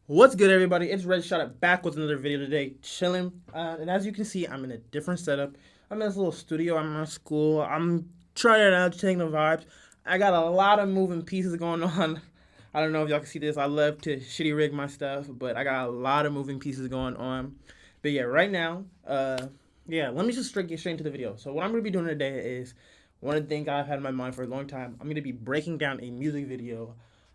What's good, everybody? It's Red Shot back with another video today, chilling. And as you can see, I'm in a different setup. I'm in this little studio. I'm in school. I'm trying it out, taking the vibes. I got a lot of moving pieces going on. I don't know if y'all can see this. I love to shitty rig my stuff, but I got a lot of moving pieces going on. But yeah, right now, let me just get straight into the video. So what I'm gonna be doing today is one of the things I've had in my mind for a long time. I'm gonna be breaking down a music video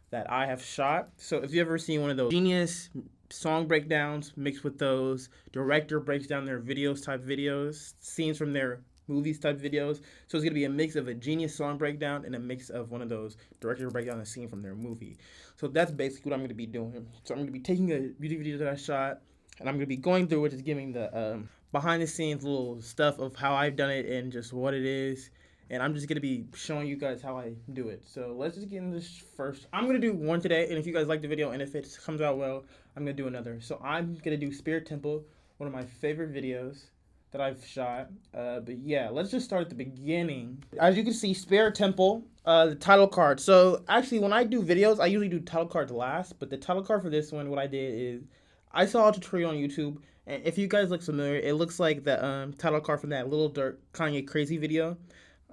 that I have shot. So if you ever seen one of those Genius song breakdowns mixed with those director breaks down their videos type videos, scenes from their movies type videos. So it's gonna be a mix of a Genius song breakdown and a mix of one of those director breakdown a scene from their movie. So that's basically what I'm gonna be doing. So I'm gonna be taking a music video that I shot and I'm gonna be going through it, just giving the behind the scenes little stuff of how I've done it and just what it is, and I'm just gonna be showing you guys how I do it. So let's just get into this first. I'm gonna do one today, and if you guys like the video and if it comes out well, I'm gonna do another. So I'm gonna do Spirit Temple, one of my favorite videos that I've shot. But yeah, let's just start at the beginning. As you can see, Spirit Temple, the title card. So actually, when I do videos, I usually do title cards last, but the title card for this one, what I did is I saw a tutorial on YouTube, and if you guys look familiar, it looks like the title card from that Little Durk Kanye Crazy video.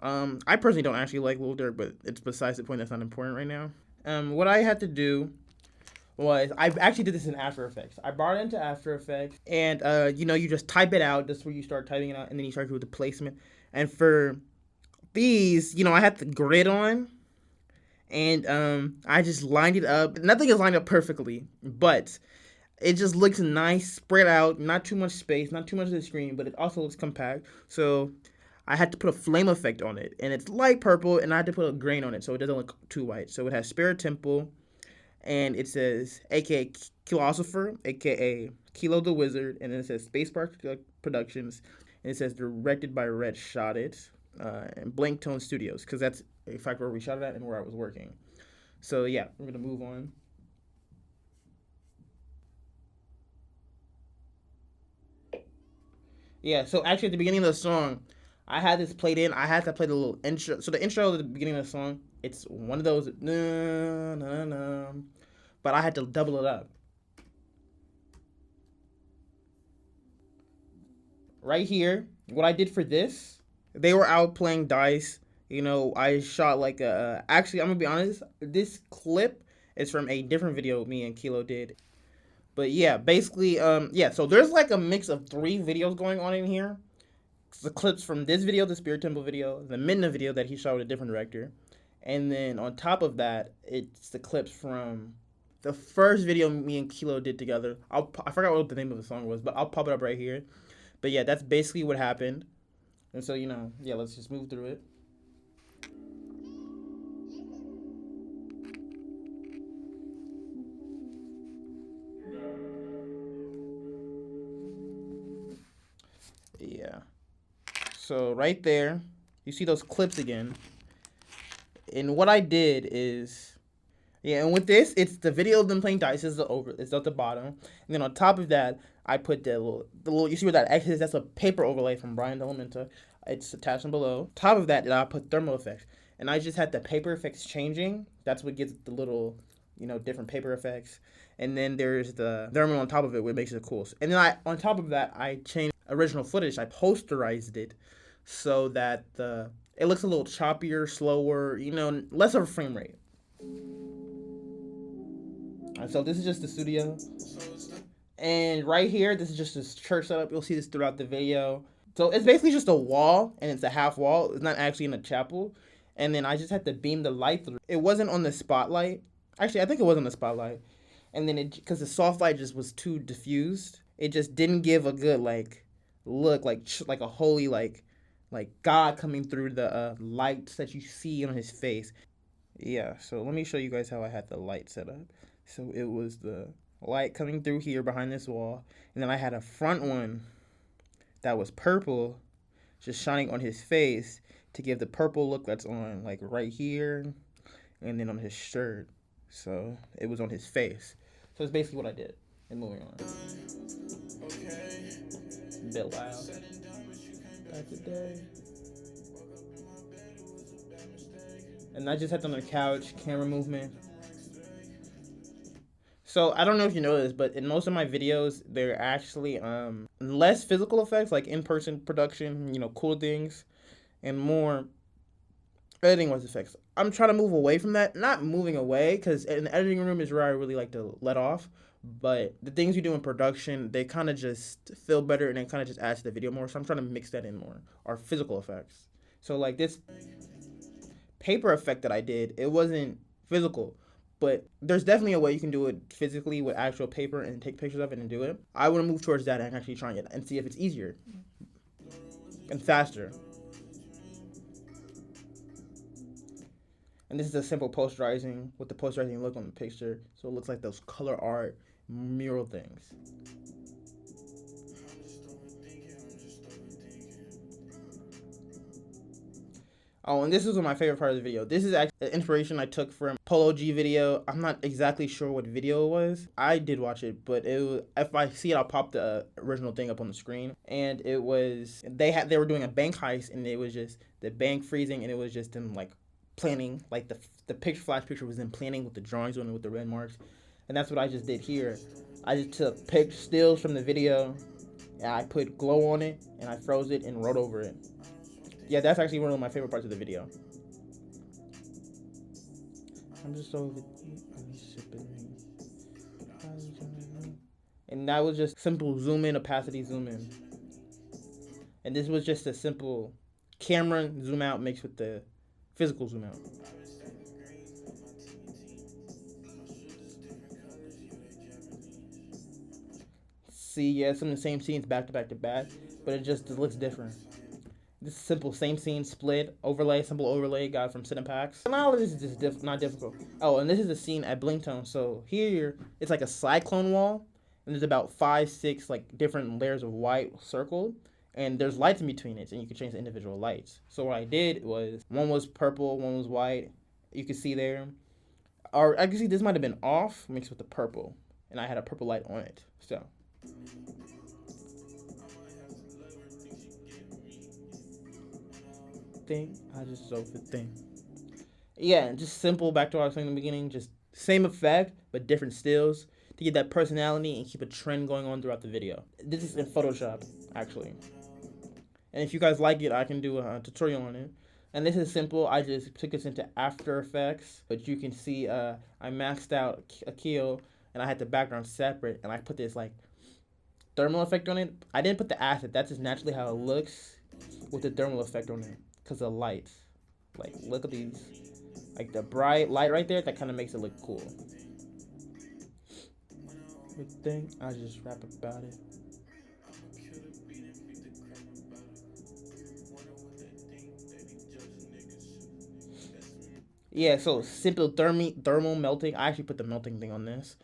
I personally don't actually like Lil Durk, but it's besides the point. That's not important right now. What I had to do was I actually did this in After Effects. I brought it into After Effects, and you just type it out. That's where you start typing it out, and then you start with the placement. And for these, I had the grid on, and I just lined it up. Nothing is lined up perfectly, but it just looks nice, spread out, not too much space, not too much of the screen, but it also looks compact. So I had to put a flame effect on it, and it's light purple, and I had to put a grain on it so it doesn't look too white. So it has Spirit Temple, and it says AKA Kilosopher, AKA Kilo the Wizard, and then it says Space Park Productions, and it says directed by Red Shot It, and Blank Tone Studios, because that's in fact where we shot it at and where I was working. So yeah, we're gonna move on. Yeah, so actually at the beginning of the song, I had this played in. I had to play the little intro. So the intro at the beginning of the song, it's one of those na na na, but I had to double it up. Right here, what I did for this, they were out playing dice. I shot like a. Actually, I'm gonna be honest. This clip is from a different video me and Kilo did. But yeah, basically, yeah. So there's like a mix of three videos going on in here. The clips from this video, the Spirit Temple video, the Midna video that he shot with a different director, and then on top of that, it's the clips from the first video me and Kilo did together. I forgot what the name of the song was, but I'll pop it up right here. But yeah, that's basically what happened. And so yeah, let's just move through it. Yeah. So right there, you see those clips again. And what I did is, yeah, and with this, it's the video of them playing dice is it's at the bottom, and then on top of that, I put the little you see where that X is? That's a paper overlay from Brian Delamenta. It's attached below. Top of that, I put thermal effects, and I just had the paper effects changing. That's what gives the little, different paper effects, and then there's the thermal on top of it, which makes it cool. And then on top of that, I changed original footage. I posterized it so that it looks a little choppier, slower, less of a frame rate. So this is just the studio. And right here, this is just this church setup. You'll see this throughout the video. So it's basically just a wall, and it's a half wall. It's not actually in a chapel. And then I just had to beam the light through. It wasn't on the spotlight. Actually, I think it was on the spotlight. And then because the soft light just was too diffused, it just didn't give a good look, like a holy like God coming through the lights that you see on his face. Yeah, so let me show you guys how I had the light set up. So it was the light coming through here behind this wall, and then I had a front one that was purple, just shining on his face to give the purple look that's on like right here, and then on his shirt. So it was on his face. So it's basically what I did. And moving on. A bit loud. Back today. And I just had on the couch, camera movement. So I don't know if you know this, but in most of my videos, they're actually less physical effects, like in-person production, cool things, and more editing wise effects. I'm trying to move away from that. Not moving away, because in the editing room is where I really like to let off. But the things you do in production, they kind of just feel better and they kind of just add to the video more. So I'm trying to mix that in more. Or physical effects. So like this paper effect that I did, it wasn't physical. But there's definitely a way you can do it physically with actual paper and take pictures of it and do it. I want to move towards that and actually trying it and see if it's easier and faster. And this is a simple posterizing with the posterizing look on the picture. So it looks like those color art mural things. Oh, and this is my favorite part of the video. This is actually the inspiration I took from Polo G video. I'm not exactly sure what video it was. I did watch it, but it was, if I see it, I'll pop the original thing up on the screen. And it was they were doing a bank heist, and it was just the bank freezing, and it was just them like planning, like the picture flash picture was them planning with the drawings on it with the red marks, and that's what I just did here. I just took stills from the video, and I put glow on it, and I froze it and wrote over it. Yeah, that's actually one of my favorite parts of the video. I'm just over. And that was just simple zoom in, opacity, zoom in. And this was just a simple camera zoom out mixed with the physical zoom out. See, yeah, some of the same scenes back to back to back, but it just looks different. This simple same scene split overlay, simple overlay got from Cinepacks. And all of this is just not difficult. Oh, and this is a scene at Blingtone. So here it's like a cyclone wall, and there's about 5-6 like different layers of white circled, and there's lights in between it, and you can change the individual lights. So what I did was one was purple, one was white. You can see there, or I can see this might have been off mixed with the purple, and I had a purple light on it. So. Thing. I just so the thing. Yeah, just simple. Back to what I was saying in the beginning. Just same effect, but different stills to get that personality and keep a trend going on throughout the video. This is in Photoshop, actually. And if you guys like it, I can do a tutorial on it. And this is simple. I just took this into After Effects, but you can see I maxed out Akio, and I had the background separate, and I put this like thermal effect on it. I didn't put the acid. That's just naturally how it looks with the thermal effect on it. Because of lights. Like, look at these. Like, the bright light right there, that kind of makes it look cool. Good thing, I just rap about it. Yeah, so simple thermal melting. I actually put the melting thing on this.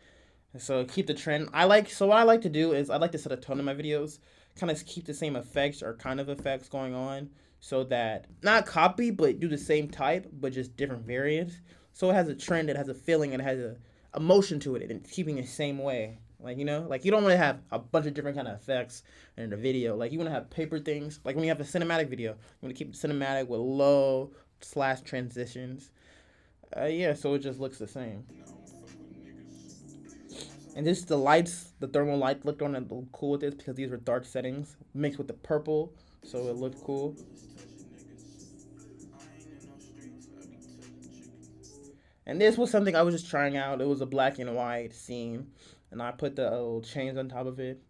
So keep the trend. So what I like to do is I like to set a tone in my videos. Kind of keep the same effects or kind of effects going on. So that, not copy, but do the same type, but just different variants. So it has a trend, it has a feeling, it has a emotion to it, and it's keeping the same way. Like, like you don't want to have a bunch of different kind of effects in the video. Like, you want to have paper things. Like when you have a cinematic video, you want to keep it cinematic with low / transitions. Yeah, so it just looks the same. And this is the lights, the thermal light looked on and looked cool with this because these were dark settings mixed with the purple, so it looked cool. And this was something I was just trying out. It was a black and white scene, and I put the old chains on top of it.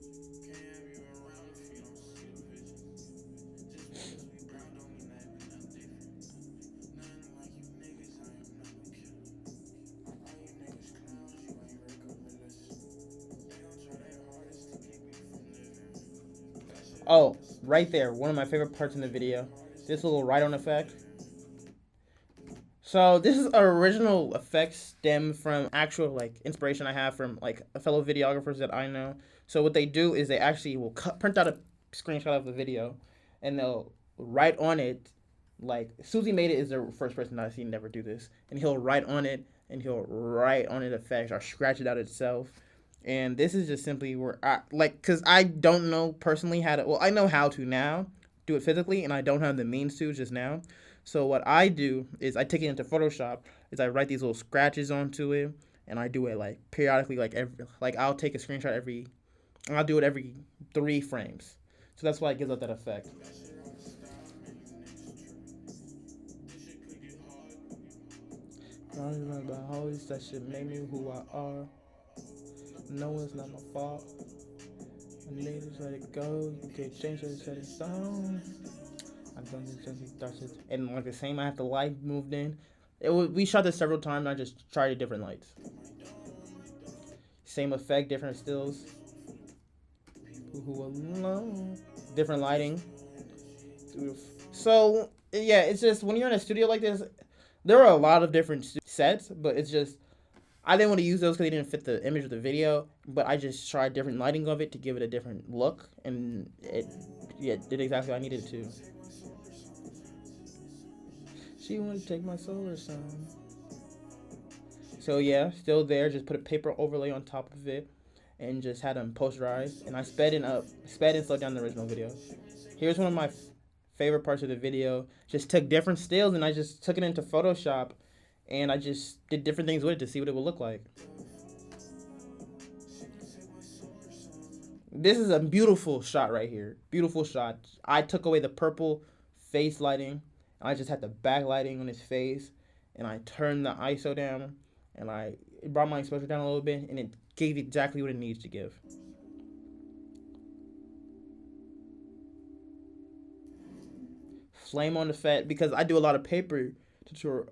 Oh, right there, one of my favorite parts in the video. This little write-on effect. So this is original effects stem from actual like inspiration I have from like fellow videographers that I know. So what they do is they actually will print out a screenshot of the video, and they'll write on it. Like Susie Made It is the first person I've seen never do this, and he'll write on it, and he'll write on it effects or scratch it out itself. And this is just simply where because I don't know personally how to. Well, I know how to now do it physically, and I don't have the means to just now. So what I do is I take it into Photoshop, is I write these little scratches onto it, and I do it like periodically, like I'll take a screenshot and I'll do it every 3 frames. So that's why it gives up that effect. About hoes that shit made me who I are. No, it's not my fault. I need to let it go. You can't change it, set it down. I don't need to touch it. And like the same, I have the light moved in. We shot this several times. And I just tried different lights. Same effect, different stills. Who alone? Different lighting. So yeah, it's just when you're in a studio like this, there are a lot of different sets, but it's just I didn't want to use those because they didn't fit the image of the video. But I just tried different lighting of it to give it a different look, and it did exactly what I needed it to. She wanted to take my solar sun. So yeah, still there. Just put a paper overlay on top of it, and just had them posterize. And I sped and slowed down the original video. Here's one of my favorite parts of the video. Just took different stills and I just took it into Photoshop, and I just did different things with it to see what it would look like. This is a beautiful shot right here. Beautiful shot. I took away the purple face lighting. I just had the backlighting on his face, and I turned the ISO down, and it brought my exposure down a little bit, and it gave exactly what it needs to give. Flame on the fat, because I do a lot of paper tutorial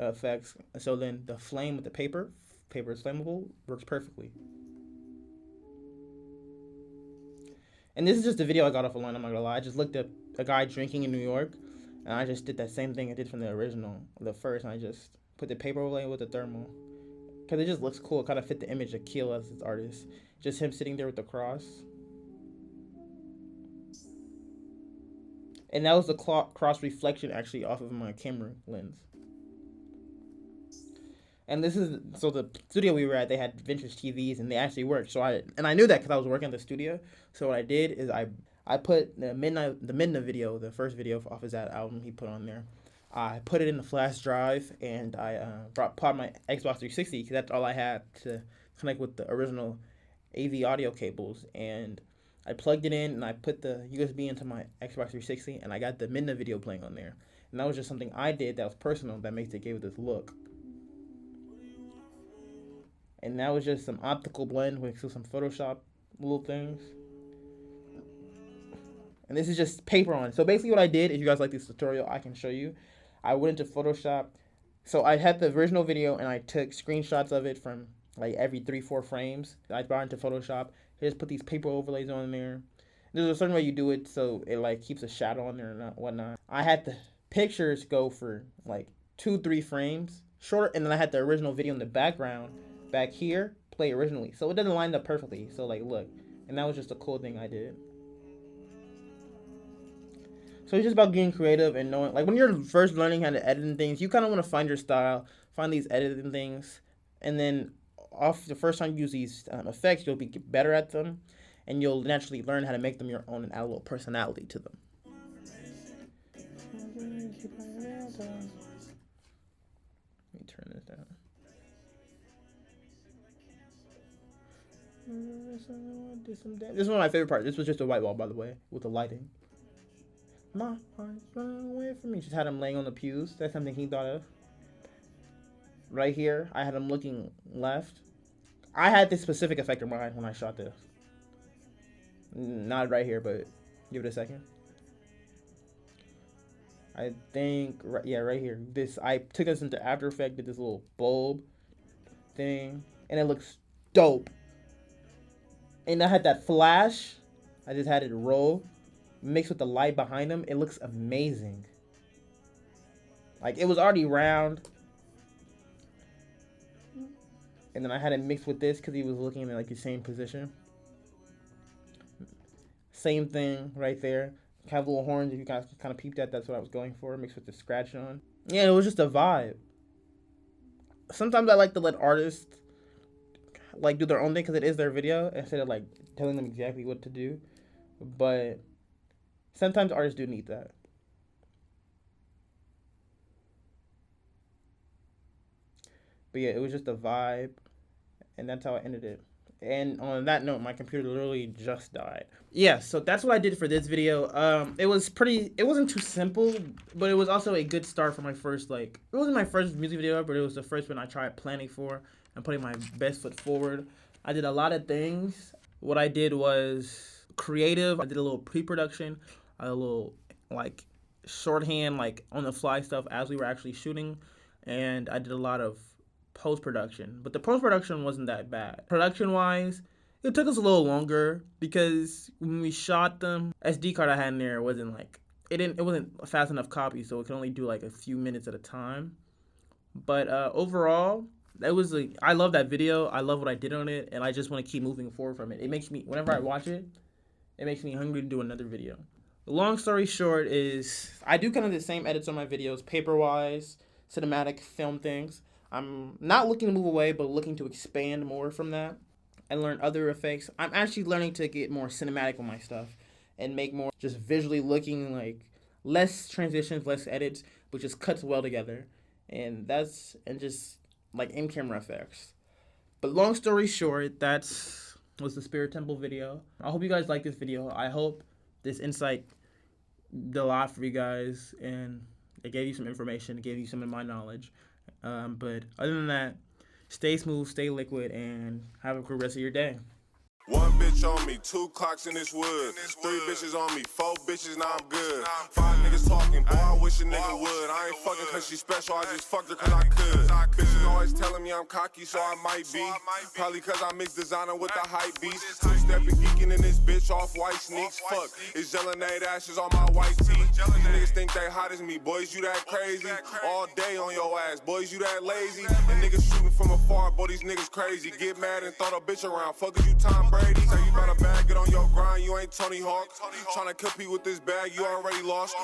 effects, so then the flame with the paper is flammable, works perfectly. And this is just a video I got off a line, I'm not gonna lie. I just looked at a guy drinking in New York, and I just did that same thing I did from the original, the first, and I just put the paper overlay with the thermal. Because it just looks cool. It kind of fit the image of Keel as his artist. Just him sitting there with the cross. And that was the cross reflection actually off of my camera lens. And this is, so the studio we were at, they had vintage TVs and they actually worked. So I knew that because I was working at the studio. So what I did is I put the Midnight video, the first video off his album he put on there. I put it in the flash drive, and I brought my Xbox 360 because that's all I had to connect with the original AV audio cables. And I plugged it in, and I put the USB into my Xbox 360, and I got the Midnight video playing on there. And that was just something I did that was personal that gave it this look. And that was just some optical blend with some Photoshop little things. And this is just paper on. So basically what I did, if you guys like this tutorial, I can show you. I went into Photoshop. So I had the original video and I took screenshots of it from like every 3-4 frames. I brought into Photoshop. I just put these paper overlays on there. There's a certain way you do it so it like keeps a shadow on there and whatnot. I had the pictures go for like 2-3 frames short, and then I had the original video in the background back here play originally. So it doesn't line up perfectly. So like look, and that was just a cool thing I did. So it's just about getting creative and knowing, like when you're first learning how to edit and things, you kind of want to find your style, find these editing things, and then off the first time you use these effects, you'll be better at them, and you'll naturally learn how to make them your own and add a little personality to them. Let me turn this down. This is one of my favorite parts. This was just a white wall, by the way, with the lighting. My heart's running away from me. Just had him laying on the pews. That's something he thought of. Right here, I had him looking left. I had this specific effect in mind when I shot this. Not right here, but give it a second. I think, yeah, right here. I took this into After Effects, did this little bulb thing, and it looks dope. And I had that flash. I just had it roll. Mixed with the light behind him, it looks amazing. Like it was already round, and then I had it mixed with this because he was looking in like the same position. Same thing right there. Have little horns. If you guys kind of peeped at, that's what I was going for. Mixed with the scratch on. Yeah, it was just a vibe. Sometimes I like to let artists like do their own thing because it is their video instead of like telling them exactly what to do. But sometimes artists do need that. But yeah, it was just a vibe. and that's how I ended it. And on that note, my computer literally just died. Yeah, so that's what I did for this video. It wasn't too simple, but it was also a good start for my first, like, it wasn't my first music video, but it was the first one I tried planning for and putting my best foot forward. I did a lot of things. What I did was creative. I did a little pre-production, a little, like, shorthand, like, on the fly stuff as we were actually shooting, and I did a lot of post-production, but the post-production wasn't that bad. Production-wise, it took us a little longer because when we shot them, SD card I had in there wasn't like, it wasn't a fast enough copy, so it could only do like a few minutes at a time. But overall, I love that video. I love what I did on it, and I just want to keep moving forward from it. It makes me, whenever I watch it, it makes me hungry to do another video. The long story short is, I do kind of the same edits on my videos, paper-wise, cinematic, film things. I'm not looking to move away, but looking to expand more from that and learn other effects. I'm actually learning to get more cinematic with my stuff and make more just visually looking, like less transitions, less edits, but just cuts well together. And just like in-camera effects. But long story short, was the Spirit Temple video. I hope you guys like this video. I hope this insight did a lot for you guys and it gave you some information, it gave you some of my knowledge. But other than that, stay smooth, stay liquid, and have a good rest of your day. One bitch on me, 2 clocks in this wood. 3 bitches on me, 4 bitches, now I'm good. 5 niggas talking, boy, I wish a nigga would. I ain't fucking cause she special, I just fucked her cause I could. Bitches always telling me I'm cocky, so I might be. Probably cause I mix designer with the hype beast. 2-stepping, geeking in this bitch off white sneaks. Fuck, it's gelinade ashes on my white tee. These niggas think they hot as me, boys, you that crazy. All day on your ass, boys, you that lazy. And niggas shooting from afar, boy, these niggas crazy. Get mad and throw the bitch around, fuck is you Tom Brady. Say you better bag it on your grind, you ain't Tony Hawk. Tryna compete with this bag, you already lost.